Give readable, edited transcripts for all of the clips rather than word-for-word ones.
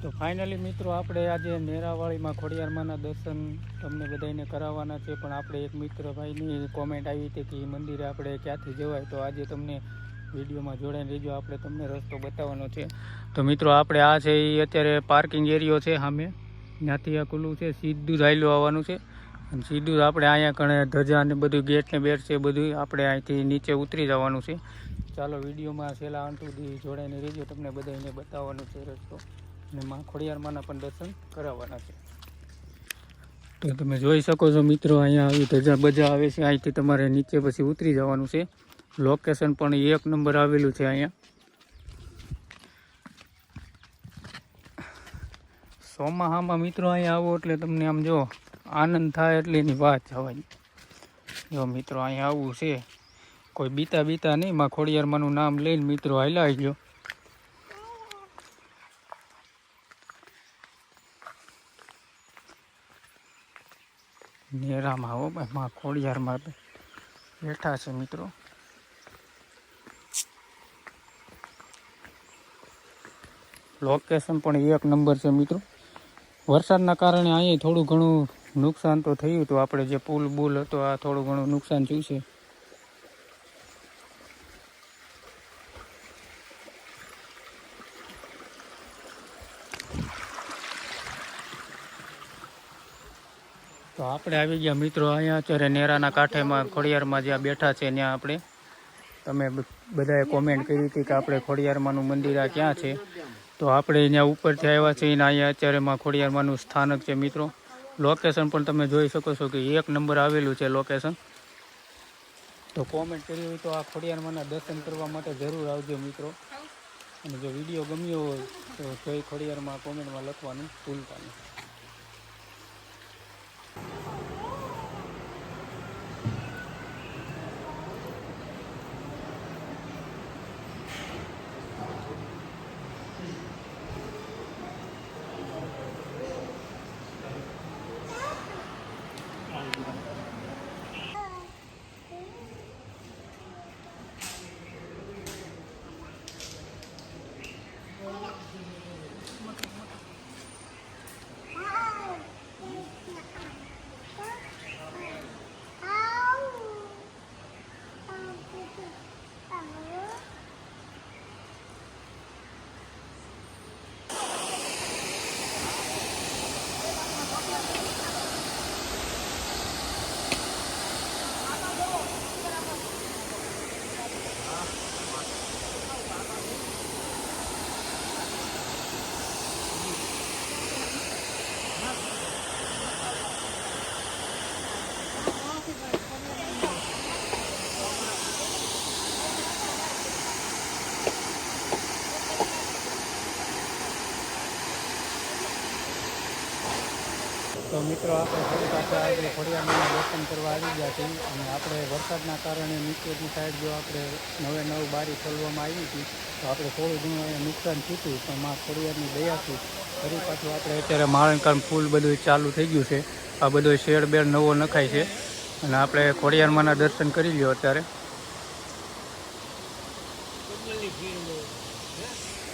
તો ફાઇનલી મિત્રો આપણે આજે નેરાવાળીમાં ખોડિયારમાંના દર્શન તમને બધાને કરાવવાના છે, પણ આપણે એક મિત્ર ભાઈની કોમેન્ટ આવી હતી કે એ મંદિરે આપણે ક્યાંથી જવાય, તો આજે તમને વિડીયોમાં જોડાઈને રહેજો, આપણે તમને રસ્તો બતાવવાનો છે। તો મિત્રો આપણે આ છે એ અત્યારે પાર્કિંગ એરિયો છે સામે, ત્યાંથી આ ખુલ્લું છે, સીધું જ હાલ્યું આવવાનું છે અને સીધું જ આપણે અહીંયા કણે ધજા ને બધું ગેટ ને બેટ છે બધું આપણે અહીંથી નીચે ઉતરી જવાનું છે। ચાલો વિડીયોમાં છેલ્લા અંત સુધી જોડાઈને રહેજો, તમને બધાને બતાવવાનું છે રસ્તો અને માં ખોડિયારમાંના પણ દર્શન કરાવવાના છે। તો તમે જોઈ શકો છો મિત્રો, અહીંયા આવી ધજા બજા આવે છે, અહીંથી તમારે નીચે પછી ઉતરી જવાનું છે। લોકેશન પણ એક નંબર આવેલું છે અહીંયા। ચોમાસામાં મિત્રો અહીંયા આવો એટલે તમને આમ જો આનંદ થાય એટલે એની વાત જવાની। જો મિત્રો અહીંયા આવવું છે, કોઈ બીતા બીતા નહીં, માં ખોડિયારમાંનું નામ લઈને મિત્રો હાલ્યા ગયો। નેરામાં હો ભાઈ, માં ખોડિયારમાં બેઠા છે મિત્રો। લોકેશન પણ એક નંબર છે મિત્રો। વરસાદના કારણે અહીંયા થોડું ઘણું નુકસાન તો થયું હતું, આપણે જે પુલ બુલ હતો આ થોડું ઘણું નુકસાન થયું છે। તો આપણે આવી ગયા મિત્રો અહીંયા અત્યારે નેરાના કાંઠેમાં ખોડિયારમાં જ્યાં બેઠા છે ત્યાં આપણે, તમે બધાએ કોમેન્ટ કરી હતી કે આપણે ખોડિયારમાંનું મંદિર આ ક્યાં છે, તો આપણે અહીંયા ઉપરથી આવ્યા છીએ અને અહીંયા અત્યારે માં ખોડિયારમાંનું સ્થાનક છે મિત્રો। લોકેશન પણ તમે જોઈ શકો છો કે એક નંબર આવેલું છે લોકેશન। તો કોમેન્ટ કરી હોય તો આ ખોડિયારમાંના દર્શન કરવા માટે જરૂર આવજો મિત્રો, અને જો વિડીયો ગમ્યો હોય તો જય ખોડિયારમાં કોમેન્ટમાં લખવાનું ભૂલતા નહીં। તો મિત્રો આપણે ફરી પાછા આજે ખોડિયારમાંના દર્શન કરવા આવી ગયા છીએ, અને આપણે વરસાદના કારણે નીચેની સાઈડ જો આપણે નવે બારી ખોલવામાં આવી હતી, તો આપણે થોડું ઘણું અહીંયા નુકસાન થયું હતું, પણ માં ખોડિયારની દયાથી ફરી પાછું આપણે અત્યારે માળણકામ ફૂલ બધું ચાલુ થઈ ગયું છે। આ બધો શેડ બેડ નવો નખાય છે અને આપણે ખોડિયારમાંના દર્શન કરી લ્યો। અત્યારે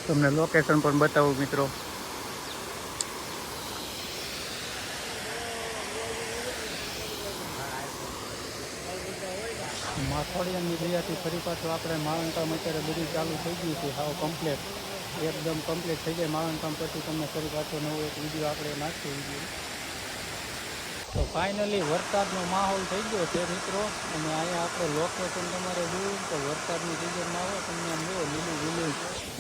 તમને લોકેશન પણ બતાવું મિત્રો। માં ખોડિયારની દયાથી ફરી પાછું આપણે માળણકામ અત્યારે બધું ચાલુ થઈ ગયું છે, હાવ કમ્પ્લીટ એકદમ કમ્પ્લીટ થઈ જાય માળણકામ પછી તમને ફરી પાછો નવો એક વિડીયો આપણે નાખીએ વિડીયો। તો ફાઇનલી વરસાદનો માહોલ થઈ ગયો છે મિત્રો, અને અહીંયા આપણે લોકેશન તમારે જોયું તો વરસાદની સિઝનમાં આવે તમને આમ જુઓ લીલું લીલું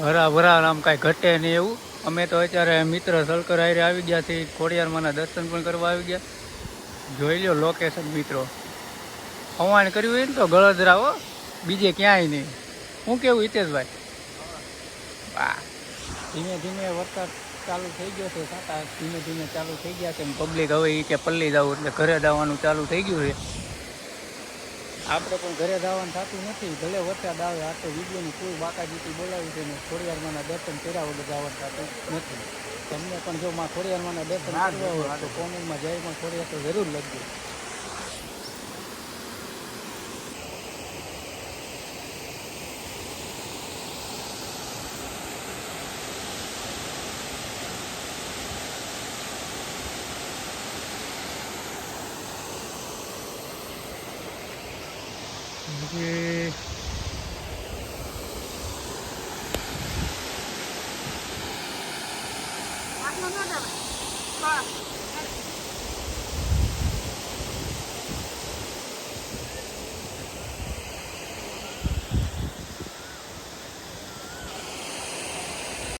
હરા ભરા, આમ કાંઈ ઘટે નહીં એવું। અમે તો અત્યારે મિત્ર સલકર આયરે આવી ગયા છીએ, ખોડિયારમાંના દર્શન પણ કરવા આવી ગયા। જોઈ લો લોકેશન મિત્રો, હવાણ કર્યું હોય ને તો ગળદરા હો, બીજે ક્યાંય નહીં। શું કેવું હિતેશભાઈ? વાહ, ધીમે ધીમે વરસાદ ચાલુ થઈ ગયો છે, સાટા ધીમે ધીમે ચાલુ થઈ ગયા છે, પબ્લિક હવે એ કે પલ્લી જવું એટલે ઘરે જવાનું ચાલુ થઈ ગયું છે। આપણે પણ ઘરે જવાનું થતું નથી, ભલે વરસાદ આવે। આ તો વિડીયોની કોઈ બાકાજીતી બોલાવી છે ને ખોડિયારમાંના દર્શન કર્યા વગર જવાનું થતું નથી। તમને પણ જો માં ખોડિયારમાંના દર્શન કરવા હોય તો કોમેન્ટમાં જય માં ખોડિયાર તો જરૂર લખજો। હજી આટલો ન જવાય. બસ.